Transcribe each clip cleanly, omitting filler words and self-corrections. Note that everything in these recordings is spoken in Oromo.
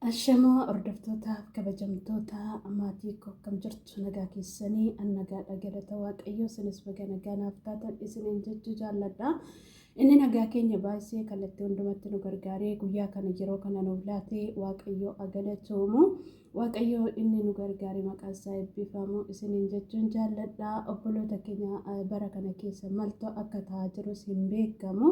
Ashamaa hordoftoota kabajamtoota maatii koo akkam jirtu nagaa keessanii nagaadha galata waaqayyoo isinis baga nagaa naaf taatan isiniin jechuu jaalladha. Inni nagaa keenya baay'ee kallattii hundumatti nu gargaaree guyyaa kana yeroo kana nuuf laatee waaqayyoo galatoomuu. Waaqayyoo inni nu gargaaree maqaan isaa eebbifamu isiniin jechuun jaalladha. Obboloota keenya bara kana keessa maaltu akka ta'aa jirus hin beekamu.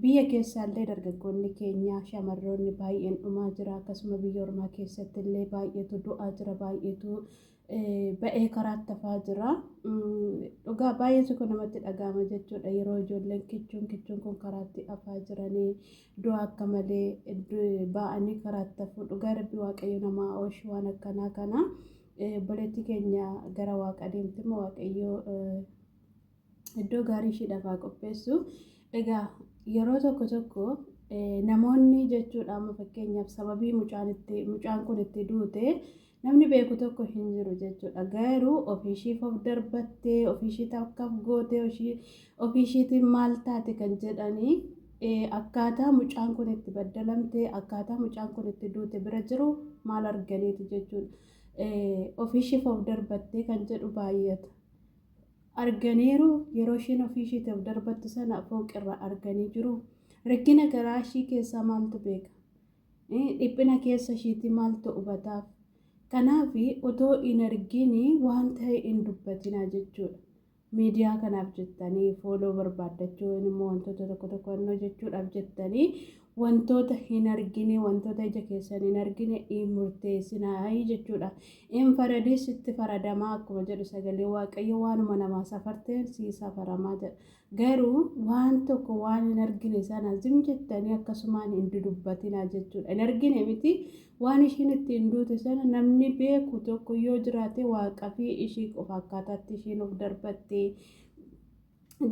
Biyya keessaallee dargaggoonni keenya shamarroonni baay'een dhumaa jira. Akkasuma biyya ormaa keessatti illee baay'eetu du'aa jira, baay'eetu ba'ee karaatti hafaa jira. Dhugaa baay'eetu kun namatti dhaga'ama jechuudha. Yeroo ijoolleen kichuun kun karaatti hafaa jiranii du'a akka malee ba'anii karaatti hafu. Dhugaa rabbi waaqayyo namaa oolchu waan akkanaa kana. Obboleetti keenya gara waaqa deemtimo waaqayyo iddoo gaarii ishiidhaaf haa qopheessu. Egaa yeroo tokko namoonni jechuudha amma fakkeenyaaf sababii mucaan kun itti duute namni beeku tokko hin jiru jechuudha. Garuu ofiishiif of darbattee ofiishiitti akka gootee ofiishiitiin maal taate kan jedhanii akkaataa mucaan kun itti baddalamte akkaataa mucaan kun itti duute bira jiru maal arganiiti jechuudha. Ofiishiif of darbattee kan jedhu baay'ata. Arganiiru yeroo ishiin ofiishiitiif darbattu sana fooqirra arganii jiru. Rakkina garaa ishii keessaa maaltu beeka? Dhiphina keessa ishiitti maaltu hubataaf? Kanaaf otoo hin argini waan ta'e hin dubbatinaa jechuudha. Miidiyaa kanaaf jettanii fooloo barbaaddachuu immoo wantoota tokko jechuudhaaf jettanii wantoota hin argine wantoota ija keessan hin argine hin murteessinaa jechuudha. Hin faradis itti faradamaa akkuma jedhu sagalee waaqayyo waanuma namaa safarteen si safaramaa jedha. Garuu waan tokko waan hin argine sana zim jettanii akkasumaan hin dubbatinaa jechuudha. Hin argine miti waan ishiin ittiin duute sana namni beeku tokko yoo jiraate waaqa fi ishii qofa akkaataatti ishiin of darbattee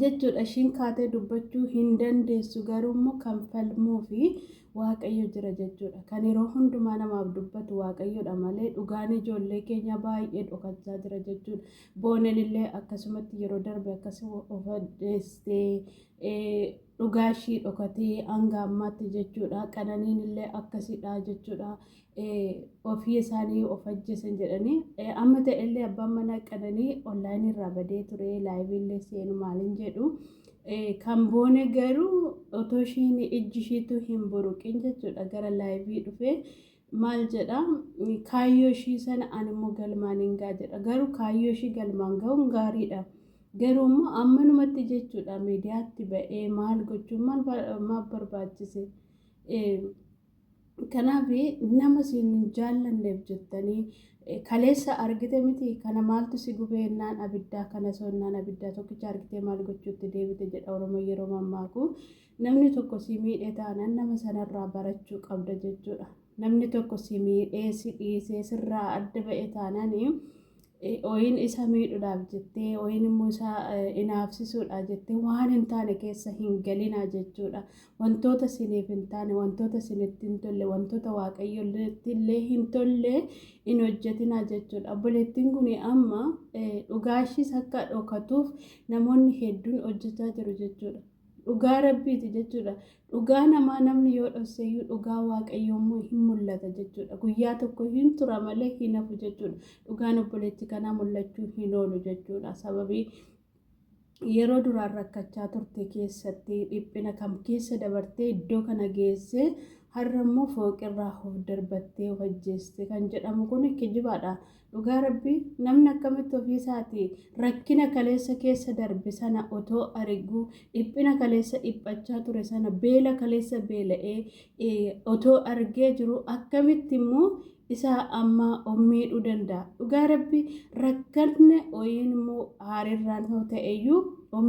jechuudha. Ishiin kaatee dubbachuu hin dandeessu garuu immoo kan falmuu fi waaqayyo jira jechuudha. Kan yeroo hundumaa namaaf dubbatu waaqayyodha malee dhugaan ijoollee keenya baay'ee dhokachaa jira jechuudha. Booneen illee akkasumatti yeroo darbe akkasuma of addeessee dhugaa ishii dhokatee hanga ammaatti jechuudha. Qananiin illee akkasidha jechuudha. Ofii isaanii of ajjeesan jedhanii amma ta'e illee abbaan manaa qananii onlaayinii irraa badee ture laayivii illee seenu maaliin jedhu. Kan boone garuu otoo ishiin ijji ishiitu hin buruqin jechuudha gara laayivii dhufee maal jedha kaayyoo ishii sana ani immoo galmaan hin gaa jedha. Garuu kaayyoo ishii galmaan ga'uun gaariidha. Garuu immoo ammanumatti jechuudha miidiyaatti ba'ee maal gochuun maal barbaachise. Kanaaf nama siin jaallanneef jettanii kaleessa argite miti kana maaltu si gubeennaan abiddaa kana sonnaan abiddaa tokkicha argite maal gochuutti deebite jedha Oromoo yeroo mammaaku. Namni tokko si miidhee taanaan nama sanarraa barachuu qabda jechuudha. Namni tokko si miidhee si dhiisee sirraa adda ba'e taanaan ooyin isa miidhuudhaaf jettee ooyin immoo isa inaafsisuudhaaf jettee waan hin taane keessa hin galinaa jechuudha. Wantoota siniif hin taane wantoota sinitti hin tolle wantoota waaqayyotti illee hin tolle hin hojjetinaa jechuudha. Obboleettiin kun amma dhugaashis akka dhokatuuf namoonni hedduun hojjechaa jiru jechuudha. Dhugaa rabbiiti jechuudha. Dhugaa namaa namni yoo dhokseeyyuu dhugaa waaqayyoo immoo hin mul'ata jechuudha. Guyyaa tokko hin tura malee hin hafu jechuudha. Dhugaan obboleetti kanaa mul'achuu hin oolu jechuudha. Sababii yeroo duraan rakkachaa turte keessatti dhiphina kam keessa dabartee iddoo kana geesse har'a immoo fooqirraa of darbattee of ajjeeste kan jedhamu kun kijibaadha. Dhugaa rabbii namni akkamitti ofiisaatii rakkina kaleessa keessa darbe sana otoo argu dhiphina kaleessa dhiphachaa ture sana beela kaleessa beela'ee otoo argee jiru akkamitti immoo isa amma miidhuu danda'a. Dhugaa rabbii rakkanne ooyin immoo haarirraan yoo ta'eyyuu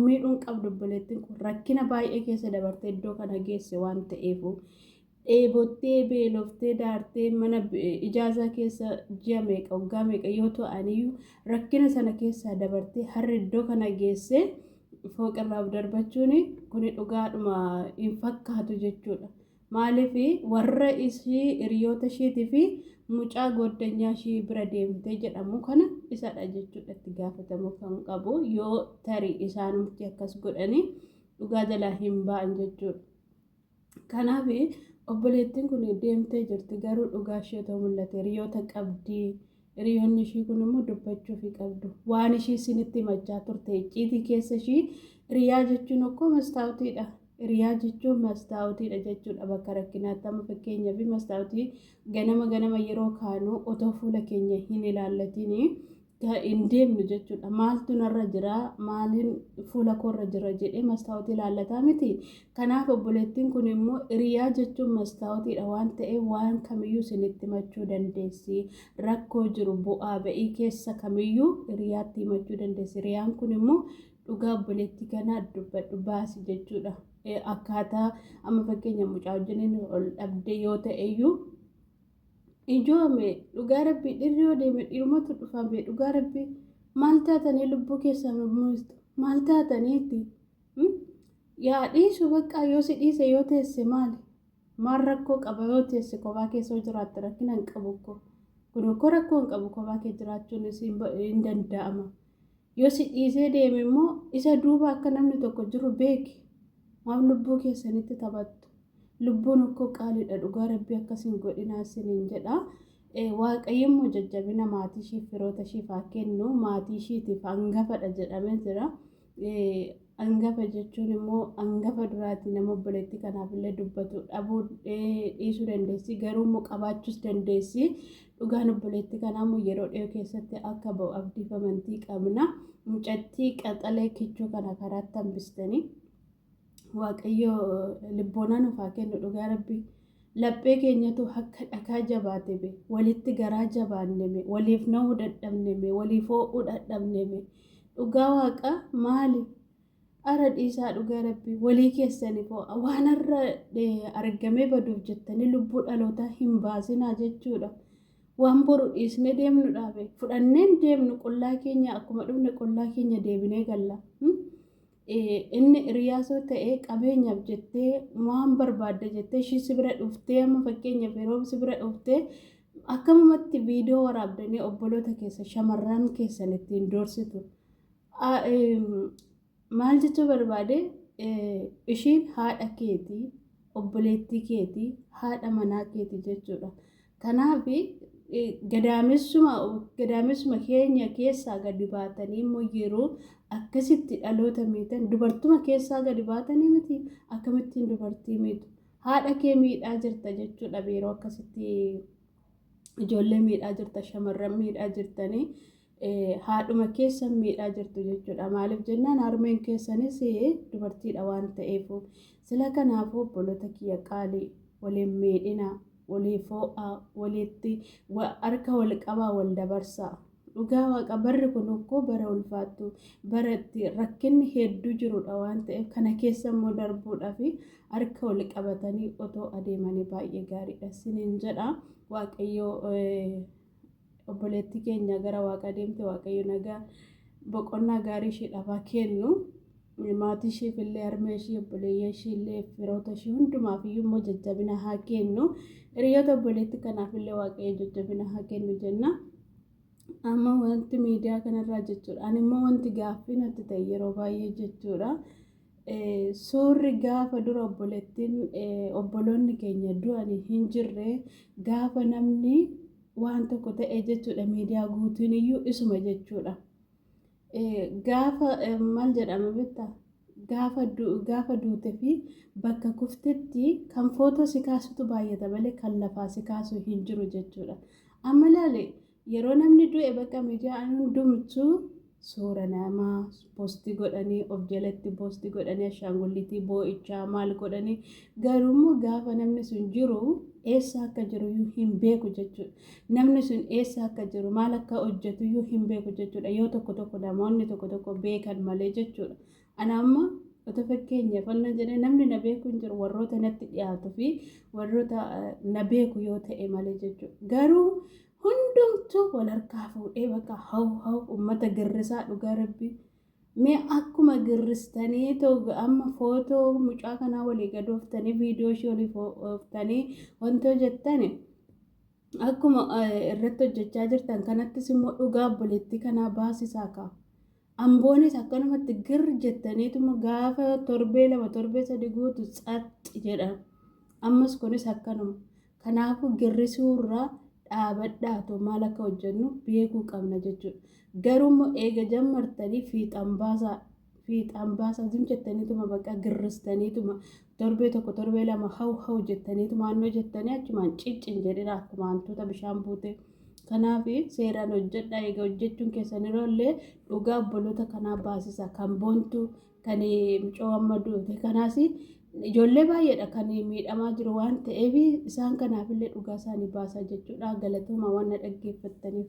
miidhuun qabdu obboleettiin kun rakkina baay'ee keessa dabartee iddoo kana geesse waan ta'eefu. Dheebottee beeloftee daartee mana ijaazaa keessa ji'a meeqa waggaa meeqa yoo ta'aniyyuu rakkina sana keessa dabartee har'a iddoo kana geesse fooqirraa of darbachuun kun dhugaadhuma hin fakkaatu jechuudha. Maaliif warra ishii hiriyoota ishiitii fi mucaa goddanyaa ishii bira deemtee jedhamu kana isadha jechuudha itti gaafatamuu kan qabu yoo tarii isaanumti akkas godhanii dhugaa jalaa hin ba'an jechuudha. Kanaaf obboleettiin kun deemtee jirti garuu dhugaa ishee ta'uu mul'ate hiriyoota qabdi. Hiriyoonni ishii kun immoo dubbachuu fi qabdu waan ishii isinitti himachaa turte icciitii keessa ishii hiriyaa jechuun akkoo mastaawutiidha. Hiriyaa jechuun mastaawutiidha jechuudha bakka rakkinaatti amma fakkeenyaaf mastaawutii ganama yeroo kaanu otoo fuula keenya hin ilaallatiin hin deemnu jechuudha. Maaltu narra jira maaliin fuula koorra jira jedhee mastaawutii ilaallataa miti. Kanaaf obboleettiin kun immoo hiriyaa jechuun mastaawutiidha waan ta'eef waan kamiyyuu isinitti himachuu dandeessi. Rakkoo jiru bu'aa ba'ii keessa kamiyyuu hiriyaatti himachuu dandeessi. Hiriyaan kun immoo dhugaa obboleettii kanaa dubbadhu baasi jechuudha. Akkaataa amma fakkeenya mucaa wajjin ol dhabde yoo ta'eyyuu ijoome dhugaa rabbii dhirri yoo deeme dhirumatu dhufame dhugaa rabbii maal taatanii lubbuu keessaa mummuustu maal taataniiti yaa dhiisu bakka yoo si dhiise yoo teesse maal rakkoo qaba yoo teesse kophaa keessa jiraatte rakkina hin qabu kun akkoo rakkoo hin qabu kophaa kee jiraachuun hin danda'ama. Yoo si dhiisee deeme immoo isa duuba akka namni tokko jiru beeki maaf lubbuu keessanitti taphattu. Lubbuun akkoo qaaliidha dhugaa rabbii akkasiin godhinaa isiniin jedha. Waaqayyo immoo jajjabina maatii ishiif firoota ishiif haa kennu. Maatii ishiitiif hangafadha jedhamee jira. Hangafa jechuun immoo hangafa duraati nama obboleettii kanaaf illee dubbatu dhabuu dhiisuu dandeessi garuu immoo qabaachuus dandeessi. Dhugaan obboleettii kanaa immoo yeroo dhiyoo keessatti akka ba'u abdiif amantii qabna. Mucattii qaxalee kichuu kana karaatti hambistanii. Waaqayyo libboonaan ufaa kennu dhugaa rabbii laphee keenyatu akka dhakaa jabaate be walitti garaa jabaanneme waliif na'uu dadhabneme waliif ho'uu dadhabneme dhugaa waaqa maali ara dhiisaa dhugaa rabbii walii keessaniif waan irra argamee baduuf jettanii lubbuu dhalootaa hin baasinaa jechuudha. Waan boru dhiisne deemnu dhaabe fudhanneen deemnu qullaa keenya akkuma dhufne qullaa keenya deebinee galla. Inni hiriyaasoo ta'ee qabeenyaaf jettee waan barbaadde jettee ishii si bira dhuftee amma fakkeenyaaf yeroo si bira dhuftee akkamumatti viidiyoo waraabdanii obboloota keessa shamarran keessan ittiin doorsitu. Maal jechuu barbaade ishiin haadha keetii obboleettii keetii haadha manaa keetii jechuudha. Kanaaf gadaamessuma keenya keessaa gadi baatanii immoo yeroo akkasitti dhaloota miidhan dubartuma keessaa gadi baatanii miti akkamittiin dubartii miidhu haadha kee miidhaa jirta jechuudha. Yeroo akkasitti ijoollee miidhaa jirta shamarran miidhaa jirtanii haadhuma keessan miidhaa jirtu jechuudha. Maaliif jennaan harmeen keessanis dubartiidha waan ta'eef sila kanaafuu obboloota kiyya qaalii waliin miidhina walii fo'aa walitti harka wal qabaa wal dabarsaa. Dhugaa waaqa barri kun akkoo bara ulfaattu baratti rakkinni hedduu jirudha waan ta'eef kana keessa immoo darbuudhaaf harka wal qabatanii otoo adeemanii baay'ee gaariidha isiniin jedha. Waaqayyo obboleettii keenya gara waaqa deemte waaqayyo nagaa boqonnaa gaarii isheedhaaf haa kennu. Maatii isheef illee harmee ishee obboleeyyaa ishee illee firoota ishee hundumaaf iyyuu immoo jajjabina haa kennu. Hiriyoota obboleettii kanaaf illee waaqayyo jajjabina haa kennu jenna. Amma wanti miidiyaa kanarraa jechuudha. Ani immoo wanti gaaffii natti ta'e yeroo baay'ee jechuudha. Suurri gaafa dura obboloonni keenya du'anii hin jirre gaafa namni waan tokko ta'e jechuudha miidiyaa guutuun iyyuu isuma jechuudha. Gaafa maal jedhama bitta gaafa duute fi bakka kuftetti kan footoo si kaasutu baay'ata malee kan lafaa si kaasu hin jiru jechuudha. Amma laale yeroo namni du'e bakka miidiyaan hundumtuu suura namaa poostii godhanii of jalatti poostii godhanii ashaangullitii boo'ichaa maal godhanii garuummoo gaafa namni sun jiru eessa akka jiru hin beeku jechuudha. Namni sun eessa akka jiru maal akka hojjetu hin beeku jechuudha. Yoo tokko namoonni tokko beekan malee jechuudha. Ana amma otoo fakkeenyaaf wanna jedhee namni na beeku hin jiru warroota natti dhiyaatu fi warroota na beeku yoo ta'e malee jechuudha. Garuu hundumtuu wal harkaa fuudhee bakka hau uummata girrisaa dhugaa rabbii mee akkuma girristanii ta'u amma footoo mucaa kanaa walii gadooftanii viidiyoo ishee walii ooftanii wantoo jettani akkuma irratti hojjechaa jirtan kanattis immoo dhugaa obboleettii kanaa baasisaa ka'a. Amboonis akkanumatti gir jettaniituma gaafa torbee 2 torbee 3 guutu xaxxi jedha. ammas kunis akkanuma. Kanaafuu girrisuurraa dhaabadhaatu maal akka hojjennu beekuu qabna jechuudha. Garuu eega jammartanii fiixaan baasaa jettaniituma bakka girristaniituma torbee tokko torbee lama hau jettaniituma annoo jettanii achumaan ciccin jedhina akkuma hantuuta bishaan buute. Kanaaf seeraan hojjedha. Egaa hojjechuun keessanirrallee dhugaa obboloota kanaa baasisa. Kan boontu kan mucoo amma duute kanaas ijoollee baay'eedha kan miidhamaa jiru waan ta'eef isaan kanaafillee dhugaa isaanii baasaa jechuudha. Galatuma waan na dhaggeeffattaniif.